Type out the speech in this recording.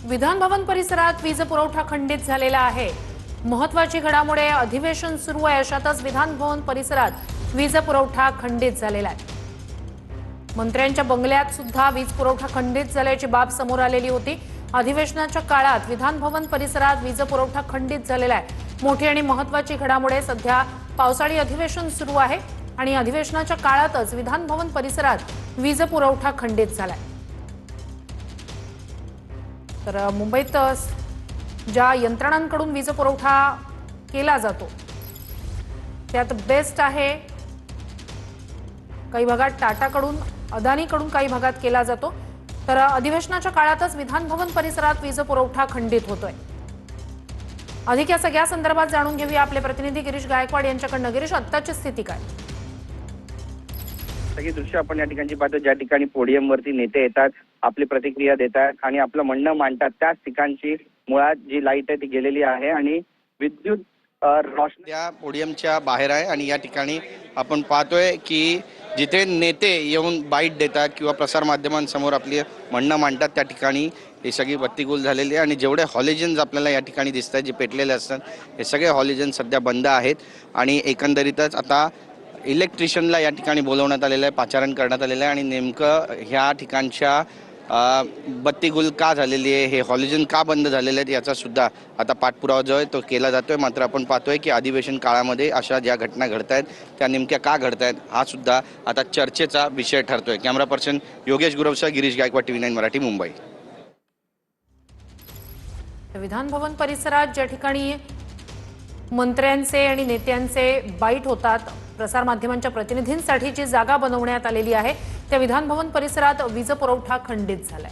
विधान भवन परिसरात वीज पुरवठा खंडित झालेला आहे। महत्त्वाची घडामोड आहे, अधिवेशन सुरू आहे अशातच विधान भवन परिसरात वीज पुरवठा खंडित झालेला आहे। मंत्र्यांच्या बंगल्यात सुद्धा वीज पुरवठा खंडित झाल्याची बाब समोर आलेली होती। अधिवेशनाच्या काळात विधान भवन परिसरात वीज पुरवठा खंडित झालेला आहे। मोठी आणि महत्त्वाची घडामोड आहे, सध्या पावसाळी अधिवेशन सुरू आहे आणि अधिवेशनाच्या काळातच विधान भवन परिसरात वीज पुरवठा खंडित झालाय। तर मुंबईत ज्या यंत्रणांकडून वीज पुरवठा केला जातो त्यात बेस्ट आहे, काही भागात टाटाकडून, अदानीकडून काही भागात केला जातो। तर अधिवेशनाच्या काळातच विधान भवन परिसरात वीज पुरवठा खंडित होतोय। अधिक या सगळ्या संदर्भात जाणून घेऊया आपले प्रतिनिधी गिरीश गायकवाड यांच्याकडून। गिरीश, आत्ताची स्थिती काय? सगळी दृश्य आपण या ठिकाणी पाहतो, ज्या ठिकाणी पोडियमवरती नेते येतात, आपली प्रतिक्रिया देतात आणि आपलं म्हणणं मांडतात, त्याच ठिकाणची मुळात जी लाईट आहे ती गेलेली आहे आणि विद्युत रोशनी त्या पोडियमच्या बाहेर आहे। आणि या ठिकाणी आपण पाहतोय की जिथे नेते येऊन बाईट देतात किंवा प्रसारमाध्यमांसमोर आपली म्हणणं मांडतात, त्या ठिकाणी ही सगळी बत्तीगुल झालेली आहे। आणि जेवढे हॉलिजन्स आपल्याला या ठिकाणी दिसत आहेत, जे पेटलेले असतात, हे सगळे हॉलिजन्स सध्या बंद आहेत। आणि एकंदरीतच आता इलेक्ट्रिशियनला या ठिकाणी बोलवण्यात आलेलं आहे, पाचारण करण्यात आलेलं आहे। आणि नेमकं ह्या ठिकाणच्या बत्तीगुल का झालेली आहे, हे हॉलिजन का बंद झालेले आहेत, याचा सुद्धा आता पाठपुरावा जो आहे तो केला जातोय। मात्र आपण पाहतोय की अधिवेशन काळामध्ये अशा ज्या घटना घडत आहेत त्या नेमक्या का घडत आहेत, हा सुद्धा आता चर्चेचा विषय ठरतोय। कॅमेरा पर्सन योगेश गुरवसह गिरीश गायकवाड, TV9 मराठी, मुंबई। विधान भवन परिसरात ज्या ठिकाणी मंत्र्यांचे आणि नेत्यांचे बाईट होतात, प्रसारमाध्यमांच्या प्रतिनिधींसाठी जी जागा बनवण्यात आलेली आहे, त्या विधान भवन परिसरात वीज पुरवठा खंडित झालाय।